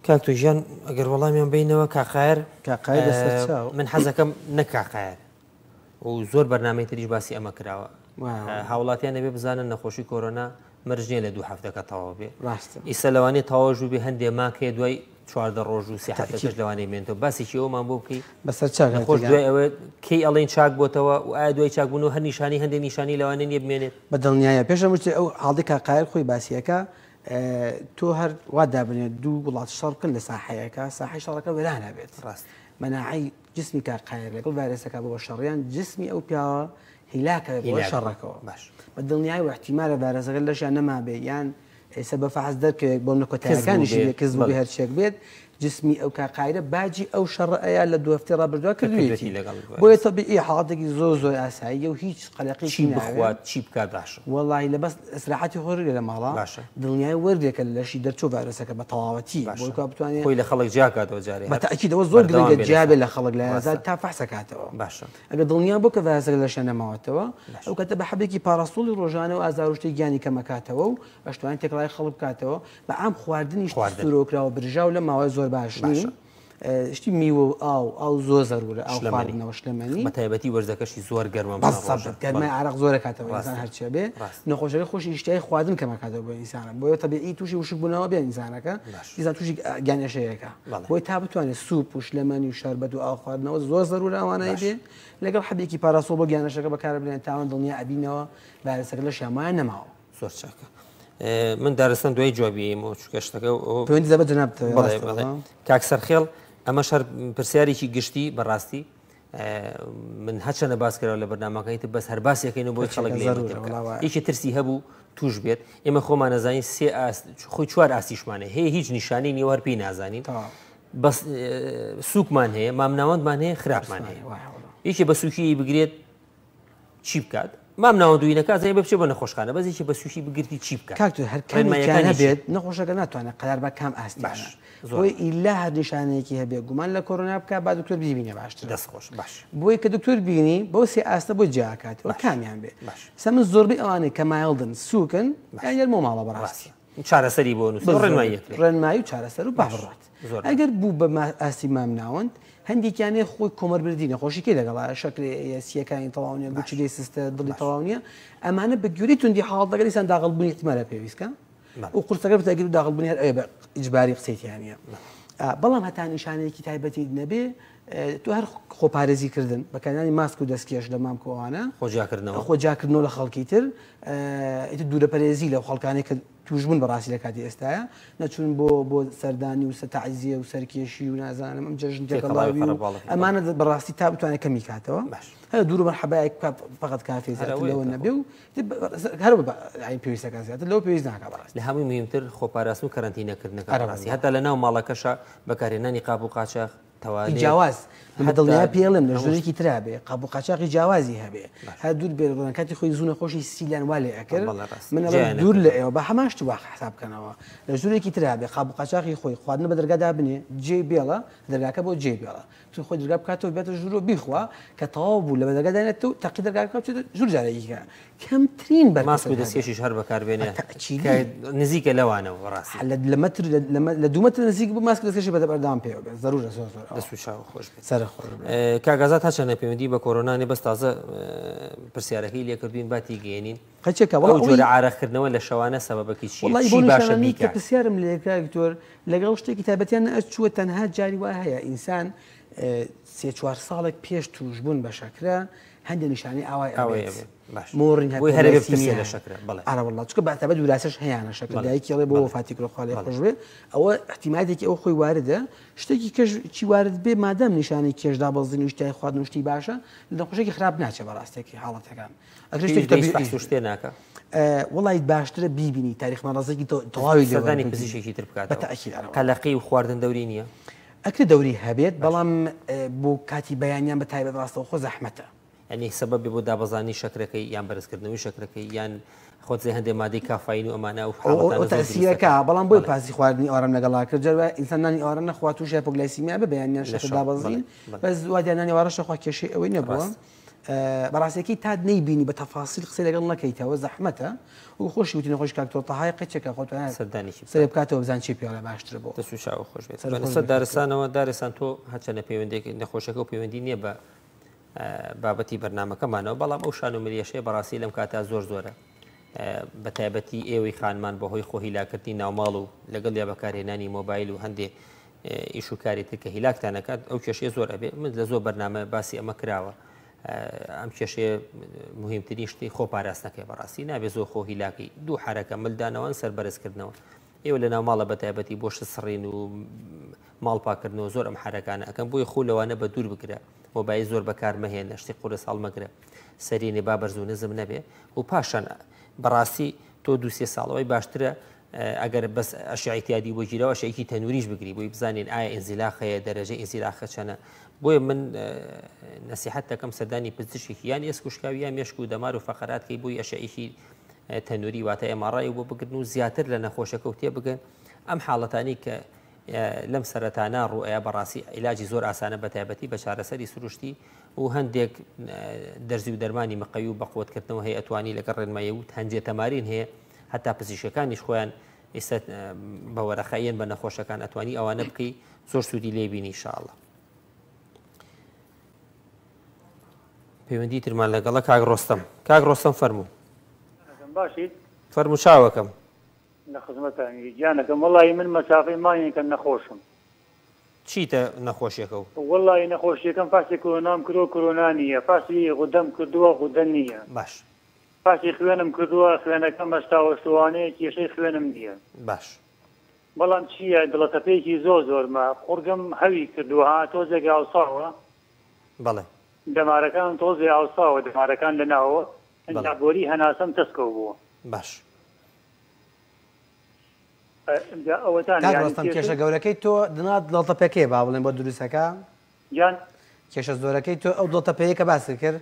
کاک تۆ ژیان ئەگەر وەڵامیان بینەوە کاقایر من حەزەکەم نەکاقایر و زۆر بەرنامەی تریش باسی ئەمە کراوە هاوڵاتیان نەبێ بزانن نەخۆشی کۆرۆنا مەرجێ لە 2 هەفتەکە تەواو بێ ئیسە لەوانێت تەواوژوو بێ هەندێ ماکەیە دوای 14 ڕۆژ و 3 هەفتەکەش لەوانەیە بێنێتەوە باسێکی ئەومان بۆ بکەی بەسەر چاک خۆش دوای ئەوە کەی ئەڵێن چاک بۆتەوە و ئایا دوای چاکبوونەوە هەر نیشانی هەندێک نیشانی لەوانە نیە بمێنێت بە دڵنیایە پێشە وچێ ئەو حاڵی کاقایر خۆی باسیەکە تۆ هەر وا دابنێت دوو وڵات شەڕ بکەن لە ساحەیەەکە ساحی شەڕەکە وێران نابێت ڕاست مەناعی جسمی کاقایر لەگەڵ ڤایرەسەکە بۆ شەڕیان جسمی ئەو پیاوە هیلاکە بۆ شەڕەکەەوە باش بە دڵنیای و احتیمالە ڤایرەسەکە لەشیان نەما بێ یان ئێستا بە فەحز دەرکەوێت بۆ نەکۆتایەکانیشی کەس بێ هەرچێک بێت جسمی ئەو کاقاعدە باجی ئەو شەڕەیە لە 2 هەفتەی ڕابردووە کردوێتی بۆیە تەبیعی حاڵاتێکی زۆر ئاساییە و هیچ قەلەقێکی بخوات چی بکات باشە وەڵی لە بەس ئەسراحەتی خۆری لە ماڵا دڵنیای وەردێکە لەشی دەرچوو ڤایرەسەکە بە تەواوەتی بۆی بتوانێت خۆی لە خەڵک جیاکاتەوە جارێ بەتەئکیدەوە زۆر گرنگە جیابێ لە خەڵک لە ئازاد تا فەحسەکاتەوە باشە ئەگەر دڵنیا بۆ کە ڤایرەسەکە لەشیان نەماوەتەوە ئەو کاتە بە حەبێکی پاراستۆڵی ڕۆژانە و ئازاروشتەی گیانی کەمەکاتەوە و ئەشتوانێت تێکڵای خەڵک بکاتەوە بە ئام خواردنی سورۆکراوە برژاو لە ماوەی زۆر باش نین شتی میوە و ئاو زۆر زەرورە ئاو خواردنەوە شلەمەنی بە تایبەتی وەرزەکەشی زۆر گەرمە گەرمای عرق زۆرە کاتەوە ئینسان هەرچیە بێ نەخۆشەکە خۆشی ئیشتیای خواردن کەمەکاتەوە بۆ ئینسانە بۆیە تەبیعی تووشی وشک بوونەوە بێ ئینسانەکە ئینسان تووشی گیانێشەیەەکە بۆی تا بتوانێت سوپ و شلەمەنی و شەربەت و ئاو خواردنەوە زۆر زەرورە ئەوانەیە بێ لەگەڵ حەبێکی پاراسۆ بۆ گیانەشەکە بەکاربێنێت تاوان دڵنیا ئەبینەوە ڤایرەسەکە لە شیامان نەماوە زۆر چاکە من دارستان دوای جوابیەوە چکەشتەکە پەیوەندی دەبێت جەناب کاک سەرخێڵ ئەمە شەر پرسیارێکی گشتی بەڕاستی من هەچەنە باس کراوە لە بەرنامەکەیت بەس هەر باسیەکەین بۆی خەڵک لێکی ترسی هەبوو توش بێت ئێمە خۆمان نەزانین خۆی 4 ئاسیشمانە هەیە هیچ نیشانی نیوە هەر پێی نازانین بەس سووکمان هەیە مامناوەندمان هەیە خراپمان هەیە یەکێ بە سووکی بگرێت چی بکات مام ناوەندوینەکە زای بچێ بە نەخۆشخانە بەزێکی بە سوشی بگرتی چی بکات کاکتۆ هەرکانە بێت نەخۆشەکە ناتوانێت قەدار بە کام ئاستیش بۆی ئیلا هەر نیشانەیەکی هەبێ گومان لە کۆرۆنا بکات با دکتۆر ببینێ باشتر دەستخۆش باش بۆی کە دکتۆر بینی بۆ سێ ئاستە بۆ جیاکاتەوە کامیان بێ سە من زۆربەی ئەوانەی کە مایڵدن سووکن یارمۆ ماڵە بەڕاستی چارەسەری بۆ ڕێنمایی و چارەسەر و باڕات ئەگەر بوو بە ئاستی مام ناوەند هەندێکیانێ خۆی کۆمەربردی نەخۆشیکەی لەگەڵا شکلی سیەکانی تەواونیە گوچی لێ سیستە دڵی تەواونیە ئەمانە بە گوێری توندی حاڵ دەگەر ئیسان داغڵبوونی احتیمالە پێویستکە و قورسەکە بتەگیر و داغڵبوونی هەر ئەوێ بە ئیجباری قسەیتیانە بەڵام هەتا نیشانەیەکی تایبەتی نەبێ تو هەر خۆپارێزیکردن بەکارانی ماسک و دەستکێش لە مامکۆوانە خۆجاکردنەوە لە خەڵکی تر دوورەپەرێزی لەو خەڵکانێک کە توژبوون بەڕاستی لە کاتی ئێستاە نەچون بۆ سەردانی و سەتەعزیە و سەرکێشی و نازانم ئەم جەژنجەکەڵاوی ئەمانە بەڕاستی تا بتوانێت کەمی کاتەوە هەر دوور مەرحەبایەک فقط کافێ لەوە نەبێ و هەر پێویستەکە زیاتر لەو پێویست ناکە بەڕاستی لە هەمووی مهمتر خۆپاراستن و کەرەنتینەکردنەکە بەڕاستی هەتا لە ناو ماڵەکەشە بەکارهێنانی قاب و قاچاق جیاواز بەدڵنیا پێڵم لە ژوورێکی ترابێ قاب و قاچاقی جیاوازی هەبێ هەر دوور بێ کاتی خۆی زوونە خۆشی سیلان وا لێ ئەکرد من دوور لە ئێوە بە هەماشت وا حساب بکەنەوە لە ژوورێکی ترابێ قاب و قاچاقی خۆی خواردنە بە دەرگادا بنێ جێ بێڵە دەرگاکە بۆ جێ بێڵە تو خۆی دەرگا بکاتەوە بێتە ژوورۆ بیخوا کە تەواو بوو لە بە دەرگادانێت و تەقی دەرگاکە بچێتە ژوور جارێکیکە کەمترین ماسک و دەستکێشیش هەر بەکاربێنێ نزیکە لەوانەوە ڕاستی لە 2 متر نزیک بوو ماسک دەستکێشی بەردەوام پێوە بێت زەرورە کاگازات هەچەنە پەیوەندی بە کۆرۆنانێ بەس تازە پرسیارەکەی لێکردوین باتی گەێنین جۆرە عارەخکردنەوە لە شەوانە سەبەبەکی چی باشە کە پرسیارم لێکتۆر لەگەڵ شتێکی تایبەتیان چووە تەنها جاری وا هەیە ئینسان 3-4 ساڵێک پێش توشبوون بە شەکرە هەندێک نیشانی ئاوای مۆڕین هەوەڵ چکە باتەبە دووراسەش هەیەە شەکردایکیڵێ بۆ وفاتی کرۆخواڵی خۆش بێ ئەوە احتیمادێکی ئەو خۆی واردە شتێکی کەش چی وارد بێ مادەم نیشانی کێشدا بەزین وشتای خواردن شتی باشە لە خۆشێکی خراپ ناچێت بەڕاستێکی حاڵەتەکان شتێ ناکە وڵی باشترە بیبینی تاریخمەڕازێکی تەواوی لەدانی پزیشێکی تر بکات قەلەقی و خواردن دەوری نییە ئەکر دەوری هەبێت بەڵام بۆ کاتی بەیانیان بە تایبەت ڕاستەوە خۆ زەحمەتە ئەنی سەبەبی بۆ دابەزانی شەکرەکەی یان بەرزکردنەوەی شەکرەکەی یان خۆزی هەندێک مادەی کافین و ئەمانە و تەسیرەکە بەڵام بۆی پاسی خواردنی ئارام لەگەڵا کرد جەرە ئینسانانی ئارە نەخوا توش هایپۆگلایسیمیا بە بەیانیان شەکر دابەزین بەس وادیانانی ئارەشەخوا کێشەی ئەوەی نەبووە بەڕاستیەکەی تا نەیبینی بە تەفاسیل قسەی لەگەڵ نەکەیتەوە زەحمەتە و خۆشی وتی نەخۆش کاکتۆر تەهای قەچێکە خۆتان سەر بکاتەوە بزان چی پیاڵە باشتر بۆ دەسوشاو خۆش بێت سەر دارستانەوە دارستان تۆ هەچەنە پەیوەندێکی نەخۆشەکە و پەیوەندی نییە بە بابەتی بەرنامەکەمانەوە بەڵام ئەو شان و ملیەشەیە بەڕاستی لەم کاتا زۆرە بە تایبەتی ئێوەی خانمان بەهۆی خۆهیلاکردنی ناوماڵ و لەگەڵ یا بەکارهێنانی مۆبایل و هەندێک ئیش و کاری تر کە هیلاکتانەکات ئەو کێشەیە زۆر ئەبێ من لە زۆر بەرنامە باسی ئەمە کراوە ئەم کێشەیە مهمترین شتی خۆپاراستنەکەی بەڕاستی نابێ زۆر خۆهیلاکی دوو حرەکە ملدانەوەن سەر بەرزکردنەوە ئێوە لە ناوماڵە بە تایبەتی بۆ سڕین و ماڵ پاکردنەوە زۆر ئەم حرەکانە ئەەکەم بۆی خۆ لەوانە بە دوور بگرە مۆبایل زۆر بەکارمەهێنە شتی قورە ساڵمەگرە سەرینێ با بەرز و نزم نەبێ و پاشان بەڕاستی تۆ 2-3 ساڵەوەی باشترە ئەگەر بەس ئەشعیتیادی بۆ گیرەوە شەیەکی تەنوریش بگری بۆی بزانین ئایا ئینزیلاخەیە دەرەجەی ئینزیلاخە چەنە بۆیە من نەسیحەت دەکەم سەردانی پزیشکی یان ئێسکوشکاوی یان مێشک و دەمار و فەقەراتکەی بۆی ئەشعیکی تەنوری واتە ئێماڕای بۆ بگرن و زیاتر لە نەخۆشەکە و تێبگەن ئەم حاڵەتانی کە لەم سەرەتانە ڕوئەیە بەڕاستی عیلاجی زۆر ئاسانە بە تایبەتی بە چارەسەری سروشتی و هەندێک دەرزی و دەرمانی مەقەی و بەقوتکردنەوە هەیە ئەتوانی لەگەڵ ڕێنمایی و هەندێک تەمارین هەیە هەتا پزیشکەکانیش خۆیان ئێستا بە وەرەخەیەن بە نەخۆشەکان ئەتوانی ئەوانە بکەی زۆر سوودی لێبینی ئینشاءڵڵا پەیوەندی ترمان لەگەڵە کاک ڕۆستەم فەرموو باشیت فەرموو چاوەکەم لە خزمەتانی گیانەکەم وەڵی من مەسافەی مانگێکە نەخۆشم چیتە نەخۆشیەکە و وەڵی نەخۆشیەکەم پاسی کۆرۆنام کۆرۆنا نییە پاسی غودەم کردووە غودە نییە باش پاسی خوێنم کردووە خوێنەکەم هەستاوەستوانەیە کێشەی خوێنم نییە باش بەڵام چییە دڵەتەپێکی زۆرمە قورگم هەوی کردووە ها تۆزێکی ئاوساوە بەڵێ دەمارەکان تۆزێ ئاوساوە دەمارەکان لەناوە ئەنجابۆری هەناسەم تەسکەوت بووە باش ئەوەتان کێشە گەورەکەی تۆ دنات دڵتەپەکەی با بڵێن بۆ دروستەکە یان کێشە زۆرەکەی تۆ ئەو دڵتەپەیەکە باسی کرد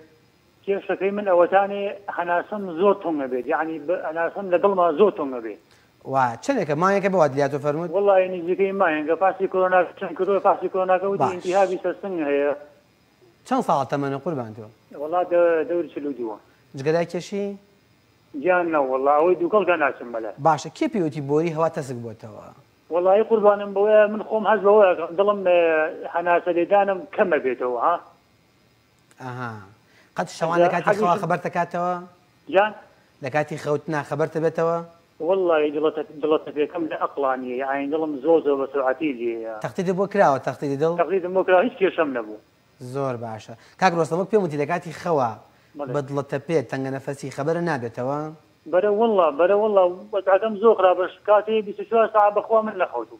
کێشەکەی من ئەوەتانێ هەناسەم زۆر تۆنگە بێت یعنی هەناسەم لە دڵما زۆر تۆنگە بێت وا چەندێکە مایەکە بەوات لاتۆ فەرمووت وڵی نزیکەی مایەنگە پاسی کۆرۆنا چەند کردووە پاسی کۆرۆناکە وتی ئینتیهابی سەرسنگ هەیە چەند ساڵ تەمەنە قوربان تۆ وڵا دەوری 42 جگەدای کێشی گیان نەوەڵا ئەوەی دووکەڵگە ناچم بەلە باشە کێ پێوتی بۆری هەوا تەسک بۆتەوە وڵی قوربانم بەوەیە من خۆم هەز بەوەیە دڵم هەناسە لێدانم کەمە بێتەوە ها ئاها قەت شەوان لە کاتی خەوا خەبەر دەکاتەوە یان لە کاتی خەوتنا خەبەر دەبێتەوە والله دڵەتە پێکەم لە ئەقلانیە یعنی دڵم زۆر بە سرعەتی لێیە. تەختیدت بۆ کراوە تەختیدی دڵ؟ تەقریبا مۆکرا هیچ کێشەم نەبوو. زۆر باشە. کاک ڕۆستەم پێم وتی لە کاتی خەوە بە دڵەتە پێت تەنگە نەفەسی خەبەرە نابێتەوە؟ بەرە وەڵڵا وەزعەکەم زۆر خراپە کاتێ 24 ساعت بەخوا من نەخەوتوو.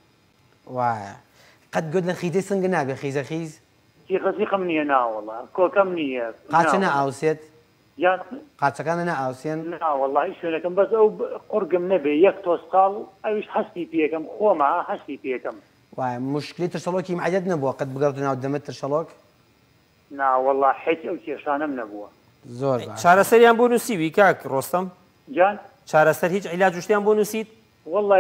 وایە. قەت گوت لە خیتەی سنگ نابێ خیزە خیز؟ خەسیقم نییە ناوەڵا کۆکەم نییە. قاچە نەئاوسێت؟ یان قاچەکانە نەئاوسێن؟ ناوەڵا هیچ شوێنەکەم بەس ئەو قورگم نەبێ یەک تۆسقاڵ ئەویش هەستی پێکەم خۆمە هەستی پێکەم. وایە مشکلی ترشەڵۆکی معدەت نەبووە قەت بگەڕێتە ناو دەمت ترشەڵۆک؟ ناوەڵا هیچ ئەو کێشانەم نەبووە. زۆر باش. چارەسەریان بۆ نووسیوی کاک ڕۆستەم؟ جان چارەسەر هیچ عیلاج شتیان بۆ نووسیت؟ والله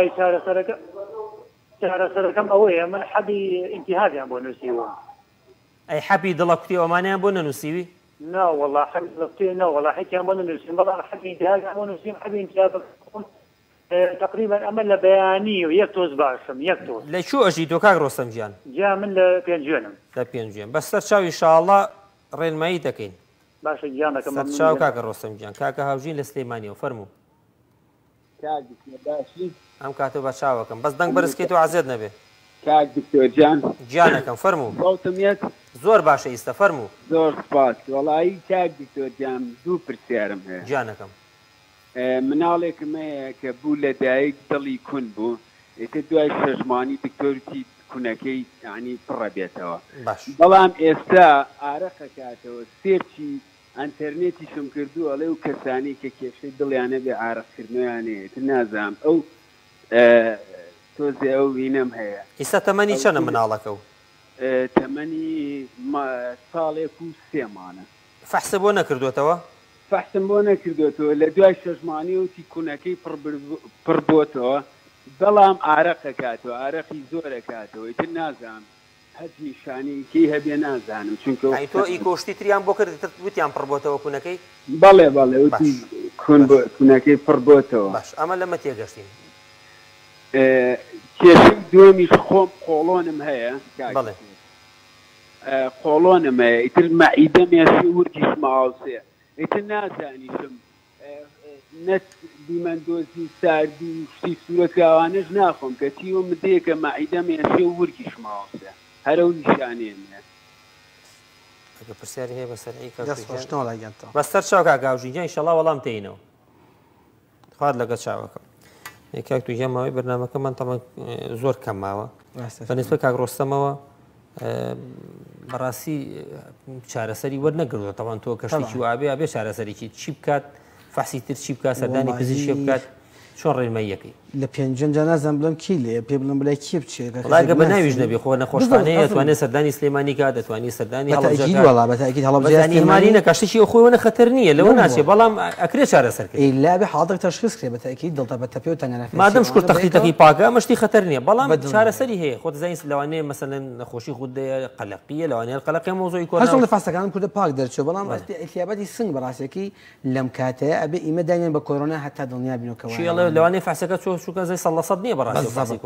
چارەسەرەکەم ئەوەیە من حەبی ئینتیهادیان بۆ نووسیوە. ئەی حەبی دڵە کوتی ئەومانیان بۆ نەنووسیوی؟ نا والله حەبی دڵە نا حەکیان بۆ نووسیم بەڵام حەبی ئینتیهادیان بۆ نووسیم حەبی ئینتیهاد تقریبا ئەمە لە بەیانی و یەک تۆز باشم یەک تۆز. لە چوو ئەژی تۆ کاک ڕۆستەم گیان؟ جا من لە پێنجێنم. لە پێنجێن بەسەر چاوی ئینشاءڵڵا ڕێنمایی دەکەین. باشە گیانەکەم سەر چاو کاکە ڕۆستەم گیان کاکە هاوژین لە سلێمانیەوە فەرموو. ئەم کاتۆ بە چاوەکەم بەس دەنگ بەرزکەیت و عەزێت نەبێ. کاک دکتۆرجان گیانەکەم فەرموو. خەوتم یەک زۆر باشە ئیستا فەرموو. زۆر سپاس وەڵایی کاک دکتۆرجان دوو پرسیارم هەیە. گیانەکەم. مناڵێکم هەیە کە بوو لە دایک دڵی کون بوو ئێتە دوای شەژمانی دکتۆرتی کوونەکەی یعنی پڕە بێتەوە. بەڵام ئێستا ئارەقە کاتەوە سێرچی ئەنتەرنێتیشم کردو ئەڵێ و کەسانی کە کێشەی دڵیانە بێ ئارەقکردنیانەیە نازام ئەو تۆزێ ئەو وینەم هەیە. ئیستا تەمەنی چەنە مناڵەکە و؟ تەمەنی ساڵێک و 3 مانە. فەحسە بۆ نەکردوێتەوە؟ فەحسم بۆ نەکردوێتەوە لە دوای شەژمانی وتی کوونەکەی پڕ بۆتەوە بەڵام ئارەقە کاتەوە ئارەقی زۆرە کاتەوە ئیتر نازانم هەچ نیشانەیەکی هەبێ نازانم چونکە تۆ ئیکۆشتی تریان بۆ کردیتر وتیان پڕ بۆتەوە کوونەکەی؟ بەڵێ وتی کوونەکەی پڕ بۆتەوە. باش ئەمە لەمە تێگەشتین. کێشەی دووەمیش خۆم قۆڵۆنم هەیە قۆڵۆنم هەیە ئیتر مەعیدە مێشی ورگیش ماوسەیە ئیتر نازانیشم نەت دیمەندۆزی ساردی شتی سوورەکەوانش ناخۆم کە چیوە مدەیەکە مەعیدە مێشی و ورگیش ماوسە هەرە و نیشانێن پرسیاری هەیە بەسەر بەستەر چاو کاگاوژینجا ئینشەڵڵا وەڵام تێینەوە خوارد لەگە چاوەکەم کاک تو ژەماوەی بەرنامەکەمان تەمەن زۆر کەم ماوە بەنسبەت کاک ڕۆستەمەوە بەڕاستی چارەسەری وەرنەگرتووە تەوان تۆ کەشتێکی وابێ ئابێ چارەسەرێکی چی بکات فەحسی تر چی بکات سەردانی پزیشکی بکات چۆن ڕێنماییەکەی لە پێنجەنجا نازان بڵم کی لێ پێ بڵم بڵای کی بچێت وڵای گە بە ناویش نەبێ خۆ نەخۆشخانەیە دەتوانێت سەردانی سلێمانی کات دەتوانانی سەردانی هەڵبژێرمانە کەشتێکی خۆیوەنە خەتەر نییە لەوە ناچێ بەڵام ئەکرێ چارەسەرکەی لا بێ حاڵدەک تەشخیص کرێ بەتاکید دڵتە بە تەپێ و تەنگە مادەم شکر تەختیتەکەی پاکە مەشتی خەتەر نییە بەڵام چارەسەری هەیە خۆت زانیت لەوانەیە مەسەلەن نەخۆشی خوددەیە قەلەقیە لەوانەیە قەلەقی مۆزۆی کۆ هەستم لە فاسەکانم کوردە پاک دەرچێت بەڵام ئەتیابەتی سنگ بەڕاستێکی لەم کاتەیە ئەبێ ئیمە داینێن بە کۆرۆنا هەتا دڵنیا بینەوە لەوانەیە فاسەکە چووکە زەی 100 نییە بەڕاستی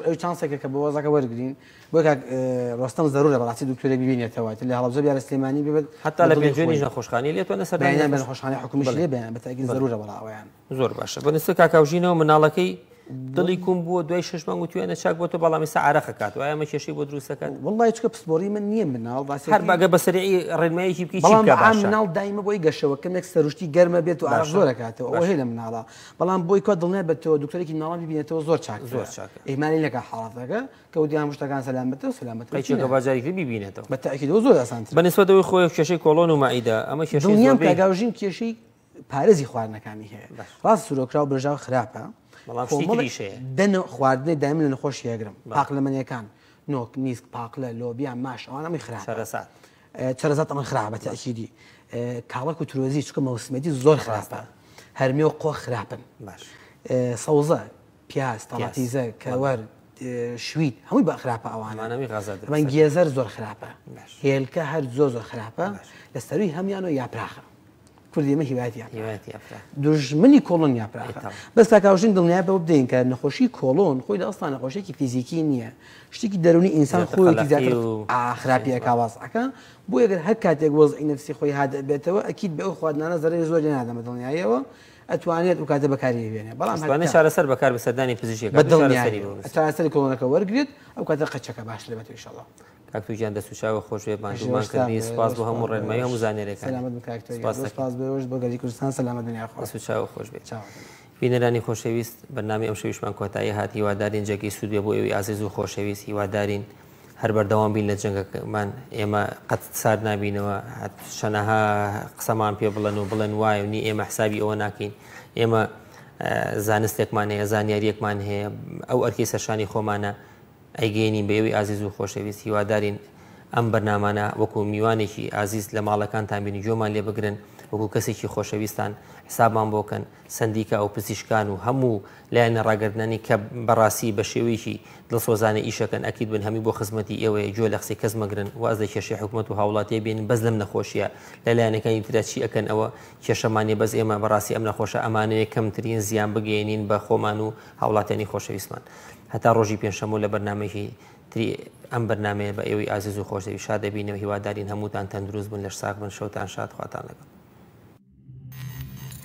ئەو چانسێکە کە بە وەزەکە وەرگین بۆ ڕۆستەم زەرورە بەڕاستی دکتۆرە ببینێتەوە لە هەڵبجە بیارە سلێمانی ببێت حتا لە پێنجێنیش نەخۆشخانەی لێتوانە سەردانی بە نەخۆشخانەی حکومیش لێ بێنە بەتاکید زەرورە بەڵاویان زۆر باشە بەنسبەت کاکاوژینەوە مناڵەکەی دڵی کوم بووە دوای 6 مانگ وتوانە چاک بۆ تۆ بەڵام ئێستا عارەقە کات و ئەمە کێشەی بۆ دروستەکات وڵای چکە پسپۆری من نییە مناڵ هەر باگە بەسەرعی ڕێنماییکی بکەیت بەڵام مناڵ دایمە بۆی گەشەوە کەمێک سەروشتی گەرمە بێت و ئاش زۆرە کاتەوە ئەو هەیە لە مناڵە بەڵام بۆی کۆ دڵنیا بێتەوە دکتۆرێکی مناڵان ببینێتەوە زۆر چاک زۆر چاک ئیمانی لەکە حاڵاتەکە کە وتیان شتەکان سەلامەتە و سەلامەت قەیچێکە بازاریکردن ببینێتەوە بەتاکید زۆر ئاسانتر بەنسبەتەوەی خۆی کێشەی کۆڵۆن و مائیدە ئەمە کێشەی دڵنیام کاگاوژین کێشەی پارێزی خواردنەکانی هەیە ڕاست سوورۆکرا و برژاو خراپە دەن خواردنی دائما لە نەخۆشی یەگرم پاقلەمەنیەکان نۆک میسک پاقلە لۆبیان ماش ئەوانەمی خراپە چەرەزات ئەمە خراپە تەئکیدی کاڵک و ترۆزی چکە مەوسمێتی زۆر خراپە هەرمی و قۆ خراپن سەوزە پیاز تەڵاتیزە کەوەر شوید هەمووی بە خراپە ئەوانە گێزەر زۆر خراپە هێلکە هەر زۆر خراپە لە سەروی هەمیانەوە یاپراخە کوردی ئمە هیوایەتی دژمنی کۆڵۆن یاپراخە بەس کاکاوژین دڵنیا بەوە بدەین کە نەخۆشی کۆڵۆن خۆی ئەسڵان نەخۆشیێکی فیزیکی نییە شتێکی دەرونی ئینسان خۆیەکی زیاتر خراپیە کاوازەکە بۆ ئەگەر هەر کاتێک وەزعی نەفسی خۆی هادە بێتەوە ئەکید بە ئەو خواردنانە زەرەی زۆر نادەمە دڵنیایەوە ئەتوانێت و کاتە بەکاری بێنێ بەڵام چارەسەر بەکار بەسەردانی پزیشکی چارەسەری کۆڵەکە وەرگێت ئەو کاتە قەچەکە باش لەبێت ئینشاءالله. کاکتۆ گیان دەست و چاوە خۆشوێ باندومانکردنی سپاس بۆ هەموو ڕێنمایی هەموو زانێرەکان. سپاس بێوەش بۆ گەلی کوردستان سەلامەت دنیا خۆش. دەست و چاوە خۆش بێت. بینەرانی خۆشەویست بەرنامی ئەم شەویشمان کۆتایی هات هیوادارین جێگەی سوود بێ بۆ ئێوەی ئازیز و خۆشەویست هیوادارین هەر بەردەوام بین لە جەنگەکەمان ئێمە قەت سارد نبینەوە شەنەها قسەمان پێ بڵێن و بڵێن وایە نی ئێمە حسابی ئەوە ناکەین ئێمە زانستێکمان هەیە زانیاریەکمان هەیە ئەو ئەرکی سەرشانی خۆمانە ئەیگەینین بە ئێوەی ئازیز و خۆشەویست هیوادارین ئەم بەرنامانە وەکو میوانێکی ئازیز لە ماڵەکانتان بینی جۆمان لێ بگرن وەکو کەسێکی خۆشەویستان حسابمان بۆکەن سندیکە ئەو پزیشکان و هەموو لایەنە ڕاگەردنانی کە بەڕاستی بە شێوەیەکی دڵسۆزانە ئیشەکەن ئەکید بن هەمی بۆ خزمەتی ئێوەیە جۆ لە قسەی کەس مەگرن واز لە کێشەی حکوومەت و هاوڵاتیە بێنن بەس لەم نەخۆشیە لە لایەنەکانی ترە چی ئەکەن ئەوە کێشەمانێ بەس ئێمە بەڕاستی ئەم نەخۆشە ئەمانەیە کەمترین زیان بگەێنین بە خۆمان و هاوڵاتیانی خۆشەویستمان هەتا ڕۆژی پێنجشەمە لە بەرنامەیەکی تری ئەم بەرنامەیە بە ئێوەی ئازیز و خۆشەویست شاد دەبینەوە هیوادارین هەمووتان تەندروست بن لەش ساک بن شەوتان شاد خواتان لەگەڵ